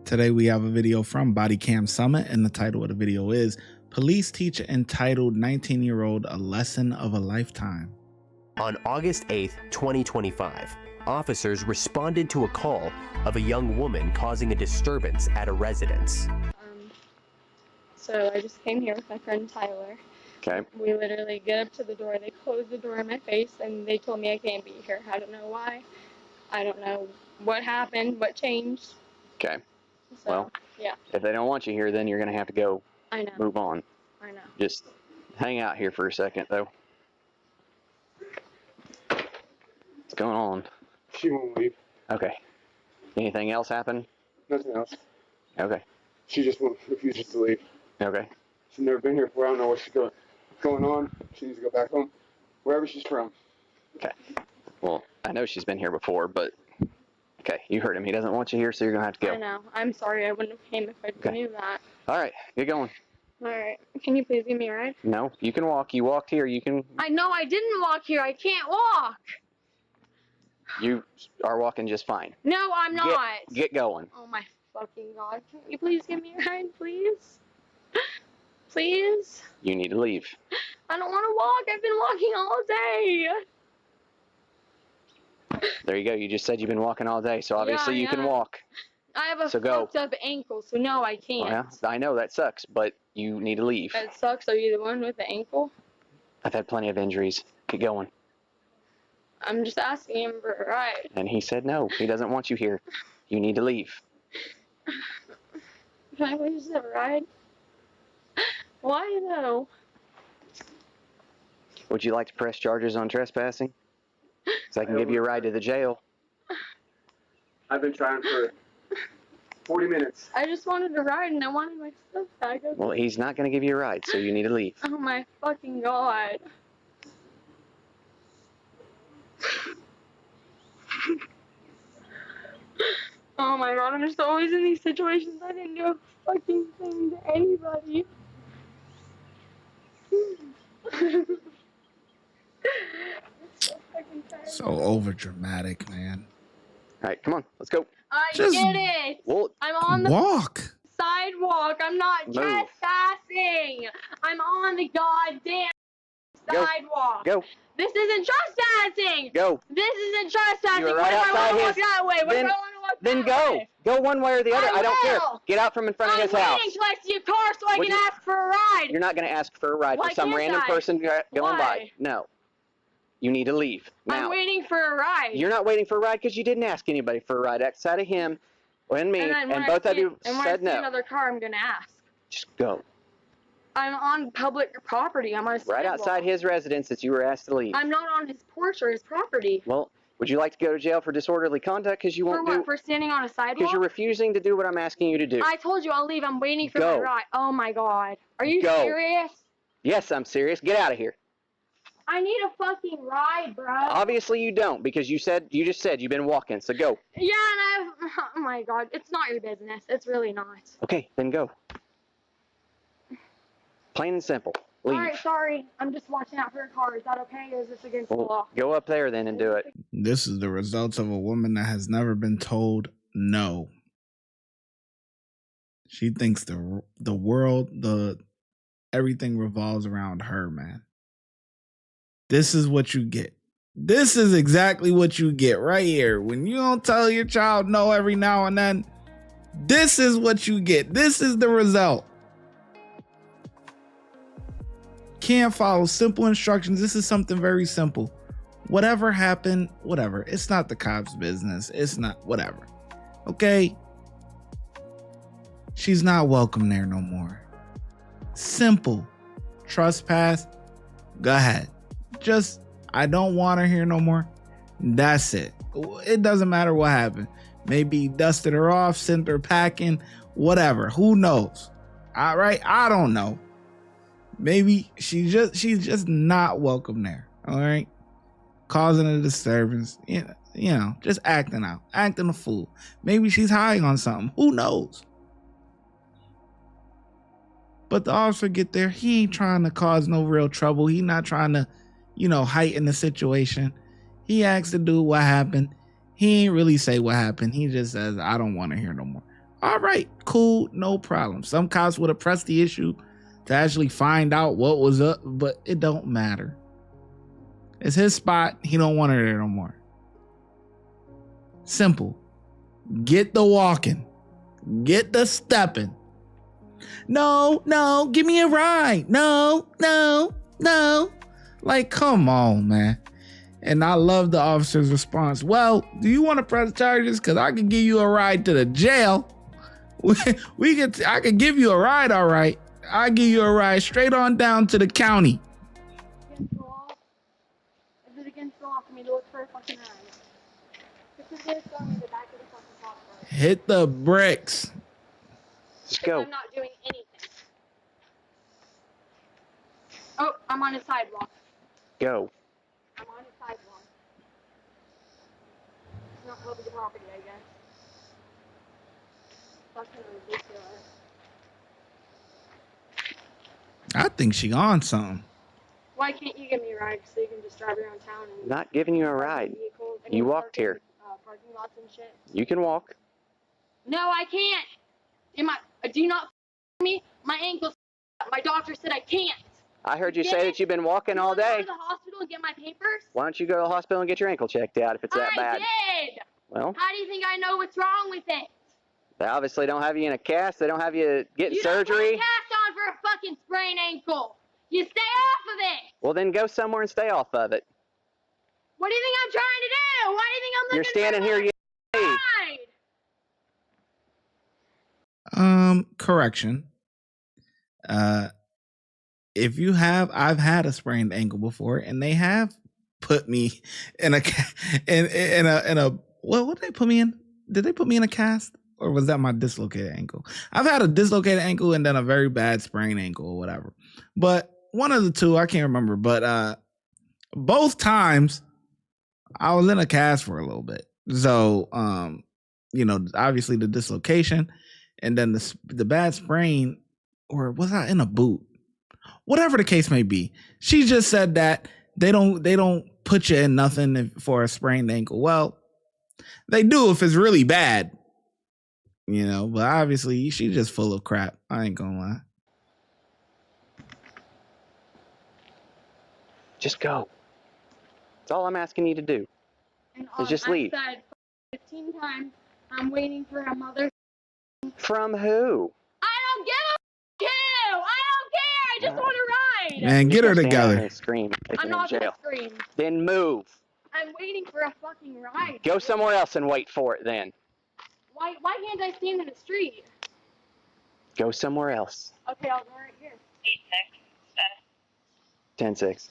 Today we have a video from Body Cam Summit, and the title of the video is Police Teach Entitled 19-Year-Old a Lesson of a Lifetime. On August 8th, 2025, officers responded to a call of a young woman causing a disturbance at a residence. So I just came here with my friend Tyler. Okay. We literally get up to the door, they close the door in my face, and they told me I can't be here. I don't know why. I don't know what happened, what changed. Okay. So, well, yeah. If they don't want you here, then you're going to have to go. I know. Move on. I know. Just hang out here for a second, though. What's going on? She won't leave. Okay. Anything else happen? Nothing else. Okay. She just refuses to leave. Okay. She's never been here before. I don't know what's going on. She needs to go back home, wherever she's from. Okay. Well, I know she's been here before, but okay, you heard him. He doesn't want you here, so you're gonna have to go. I know. I'm sorry. I wouldn't have came if I knew that. All right, get going. All right. Can you please give me a ride? No, you can walk. You walked here. You can. I know I didn't walk here. I can't walk. You are walking just fine. No, I'm not. Get going. Oh my fucking god. Can you please give me a ride, please? Please? You need to leave. I don't want to walk. I've been walking all day. There you go. You just said you've been walking all day, so obviously you can walk. I have a So go. fucked up ankle, so no, I can't. Well, yeah, I know that sucks, but you need to leave. That sucks. Are you the one with the ankle? I've had plenty of injuries. Get going. I'm just asking him for a ride. And he said no. He doesn't want you here. You need to leave. Can I please have a ride? Why though? Would you like to press charges on trespassing? So I can give you a ride to the jail. I've been trying for 40 minutes. I just wanted a ride and I wanted my stuff back. Well, he's not going to give you a ride, so you need to leave. Oh my fucking god. Oh my god, I'm just always in these situations. I didn't do a fucking thing to anybody. So over dramatic, man. All right, come on, let's go. I Just get it. Well, I'm on the walk. sidewalk. I'm not Move. trespassing. I'm on the goddamn Go. sidewalk. Go. This isn't trespassing. Go. This isn't trespassing. You were What right if I want outside to walk his- that way? What then- if I want to walk Then that go. way? Go one way or the other. I I don't care. will. Get out from in front of his I'm house. waiting till I see a car so I Would can you- ask for a ride. You're not going to ask for a ride Why for some can't random I? person going by. Why? No. You need to leave now. I'm waiting for a ride. You're not waiting for a ride because you didn't ask anybody for a ride outside of him and me, then and when I both of see- you and when I said see no. another car, I'm gonna ask. Just go. I'm on public property. I'm on a Right sidewalk. outside his residence that you were asked to leave. I'm not on his porch or his property. Well, would you like to go to jail for disorderly conduct because you For won't what? do? For standing on a Because sidewalk? you're refusing to do what I'm asking you to do. I told you I'll leave. I'm waiting for Go. my ride. Oh my god. Are you Go. serious? Yes, I'm serious. Get out of here. I need a fucking ride, bro. Obviously you don't because you just said you've been walking. So go. Yeah, and oh my god. It's not your business. It's really not. Okay, then go. Plain and simple. Leave. Alright, sorry. I'm just watching out for a car. Is that okay? Or is this against the law? Well, go up there then and do it. This is the results of a woman that has never been told no. She thinks the world, everything revolves around her, man. This is what you get. This is exactly what you get right here. When you don't tell your child no every now and then, this is what you get. This is the result. Can't follow simple instructions. This is something very simple. Whatever happened, whatever. It's not the cops' business. It's not, whatever. Okay? She's not welcome there no more. Simple. Trespass. Go ahead. Just, I don't want her here no more. That's it. It doesn't matter what happened. Maybe he dusted her off, sent her packing, whatever. Who knows? All right? I don't know. Maybe she's just not welcome there. All right? Causing a disturbance. You know, just acting out. Acting a fool. Maybe she's high on something. Who knows? But the officer get there. He ain't trying to cause no real trouble. He not trying to, heighten the situation. He asks the dude what happened. He ain't really say what happened. He just says, I don't want to hear no more. All right, cool, no problem. Some cops would have pressed the issue to actually find out what was up, but it don't matter. It's his spot. He don't want her there no more. Simple. Get the walking. Get the stepping. No, give me a ride. No. Like, come on, man. And I love the officer's response. Well, do you want to press charges? Because I can give you a ride to the jail. I could give you a ride, all right. I'll give you a ride straight on down to the county. Against the law? Is it against the law for me to look for a fucking ride? This is just going in the back of the fucking car. Hit the bricks. Just go. I'm not doing anything. Oh, I'm on a sidewalk. Go. I'm on a sidewalk. It's not public property, I guess. Fucking ridiculous. I think she on something. Why can't you give me a ride so you can just drive around town and Not giving you a ride. vehicles? I You mean, walked parking, here. Parking lots and shit. You can walk. No, I can't. Do you not me? My ankle's. My doctor said I can't. I heard you Get say it? that you've been walking You all wanna go day. to the hospital and get my papers? Why don't you go to the hospital and get your ankle checked out if it's that I bad? did. Well, How do you think I know what's wrong with it? they obviously don't have you in a cast. They don't have you getting You don't put a surgery. cast on for a fucking sprained ankle. You stay off of it. Well, then go somewhere and stay off of it. What do you think I'm trying to do? Why do you think I'm You're looking standing for here. a ride? Correction. If you have, I've had a sprained ankle before, and they have put me in a what did they put me in? Did they put me in a cast, or was that my dislocated ankle? I've had a dislocated ankle and then a very bad sprained ankle or whatever. But one of the two, I can't remember. But both times I was in a cast for a little bit. So obviously the dislocation and then the bad sprain, or was I in a boot? Whatever the case may be, she just said that they don't put you in nothing for a sprained ankle. Well, they do if it's really bad, but obviously she's just full of crap. I ain't gonna lie. Just go. That's all I'm asking you to do. And Just leave. I said 15 times, I'm waiting for a mother. From who? I don't give a who. I don't care. I just want to ride. Man, get her Stand there together. and scream. Take I'm me not to gonna jail. scream. Then move. I'm waiting for a fucking ride. Go somewhere else and wait for it. Then Why can't I stand in the street? go somewhere else. Okay, I'll go right here. 10-6.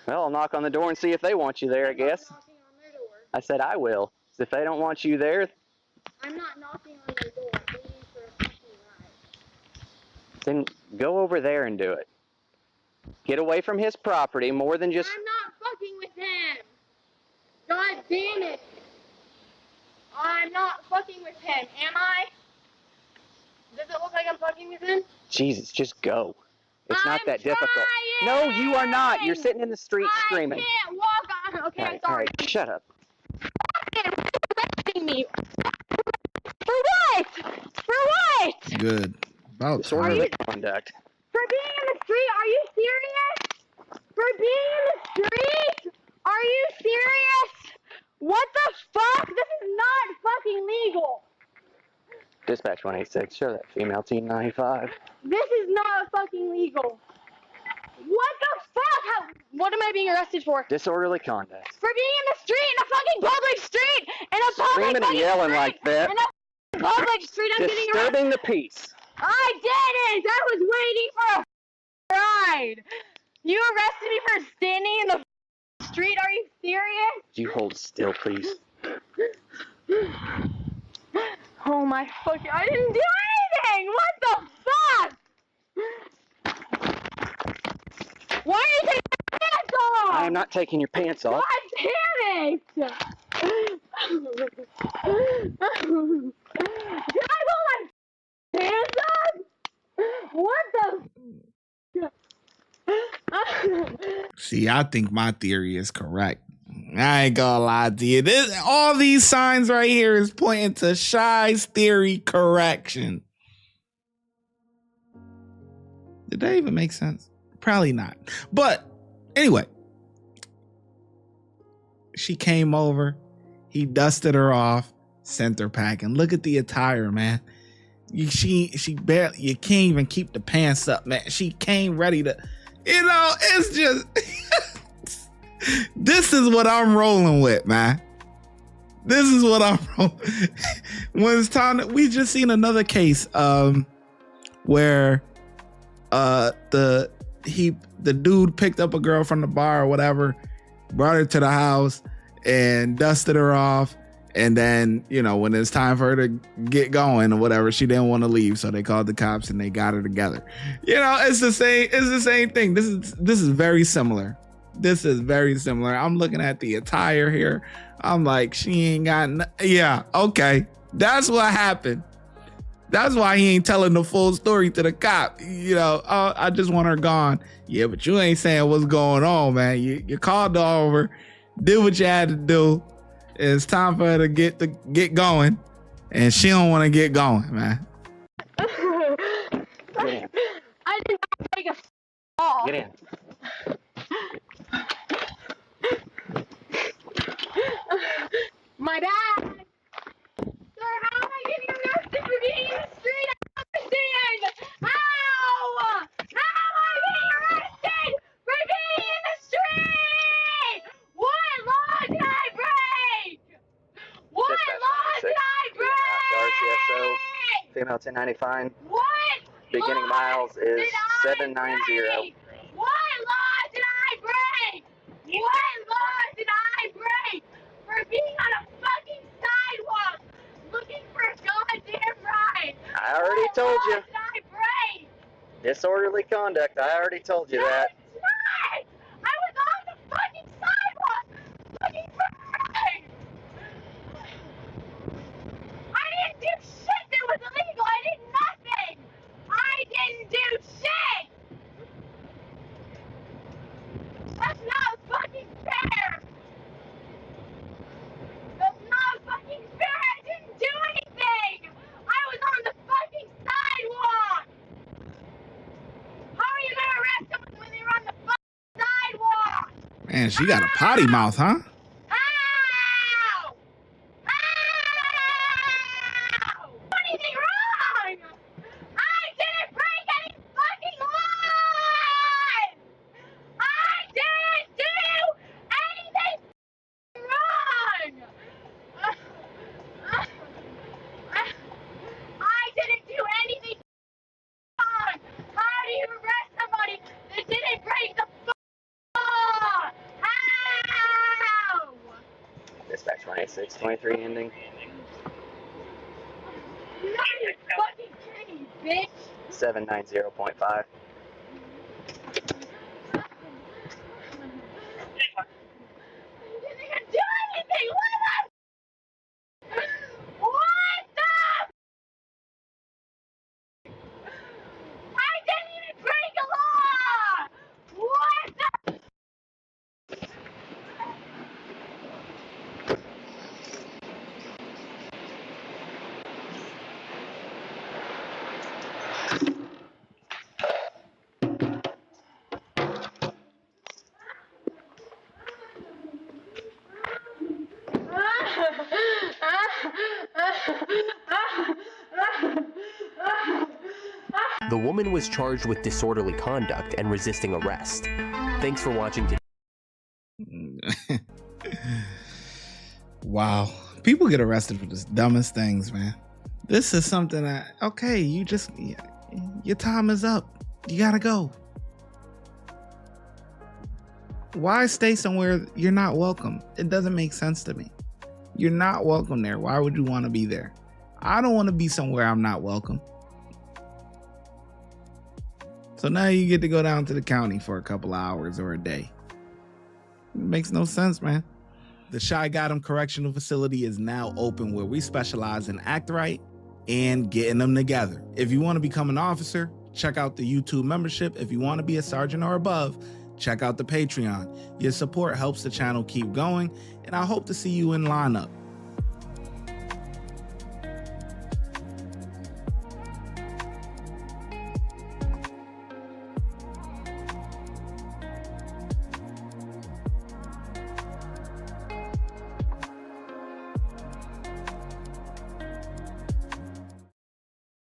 Well, I'll knock on the door and see if they want you there. I guess. I'm not knocking on their door. I said I will. If they don't want you there, I'm not knocking on their door. I'm waiting for a fucking ride. then go over there and do it. Get away from his property more than just. I'm not fucking with him. God damn it. I'm not fucking with him, am I? Does it look like I'm fucking with him? Jesus, just go. It's not I'm that difficult. trying. No, you are not. You're sitting in the street screaming. I can't walk on. Okay, All I'm right, sorry. shut up. Arresting me. For what? For what? Good. About Disorderly conduct. For being in the street? Are you serious? For being in the street? Are you serious? What the fuck? This is not fucking legal. Dispatch 186. Show that female T95. This is not fucking legal. What the fuck? What am I being arrested for? Disorderly conduct. For being in the street, in a fucking public street, in a public Screaming and fucking yelling street, like that. in a public street, I'm getting arrested. Disturbing the peace. I didn't. I was waiting for a ride. You arrested me for standing in the street. Are you serious? You hold still, please. Oh my fucking! I didn't do anything. What the fuck? Why are you taking my pants off? I am not taking your pants off. God damn it! Did I pull my pants up? What the? See, I think my theory is correct. I ain't gonna lie to you. All these signs right here is pointing to Shy's theory correction. Did that even make sense? Probably not. But anyway, she came over. He dusted her off, sent her packing. Look at the attire, man. She barely, you can't even keep the pants up, man. She came ready to, it's just, this is what I'm rolling with, man. This is what I'm rolling. When it's time we just seen another case, where the dude picked up a girl from the bar or whatever, brought her to the house and dusted her off. And then, when it's time for her to get going or whatever, she didn't want to leave. So they called the cops and they got her together. It's the same thing. This is very similar. This is very similar. I'm looking at the attire here. I'm like, she ain't got, yeah, okay. That's what happened. That's why he ain't telling the full story to the cop. Oh, I just want her gone. Yeah, but you ain't saying what's going on, man. You called her over, did what you had to do. It's time for her to get going, and she don't want to get going, man. Get in. I did not take a fall. Get in. My bad. Sir, how am I getting arrested for being in the street? I don't understand. How? How am I getting arrested for being in the street? What law did I break? What law did I break? Female 1090 fine. What? Beginning miles is 790. What law did I break? What law did I break for being on a fucking sidewalk looking for a goddamn ride? I already told you. What law did I break? Disorderly conduct. I already told you that. It's not! I was on the fucking sidewalk looking for a ride! I didn't do shit that was illegal. I did nothing. I didn't do shit. That's not fucking fair. That's not fucking fair. I didn't do anything. I was on the fucking sidewalk. How are you gonna arrest someone when they're on the fucking sidewalk? Man, she got a potty mouth, huh? Anything wrong? I didn't break any fucking laws! I didn't do anything wrong! I didn't do anything wrong! How do you arrest somebody that didn't break the law? How? Dispatch 2623 ending. You're not even fucking kidding, bitch! 790.5. Didn't even do anything! What the? I didn't even break a law! What the? The woman was charged with disorderly conduct and resisting arrest. Thanks for watching today. Wow. People get arrested for the dumbest things, man. This is something that, okay, your time is up. You gotta go. Why stay somewhere you're not welcome? It doesn't make sense to me. You're not welcome there. Why would you want to be there? I don't want to be somewhere I'm not welcome. So now you get to go down to the county for a couple hours or a day. It makes no sense, man. The ShyGotEm Correctional Facility is now open, where we specialize in act right and getting them together. If you want to become an officer, check out the YouTube membership. If you want to be a sergeant or above, check out the Patreon. Your support helps the channel keep going, and I hope to see you in lineup.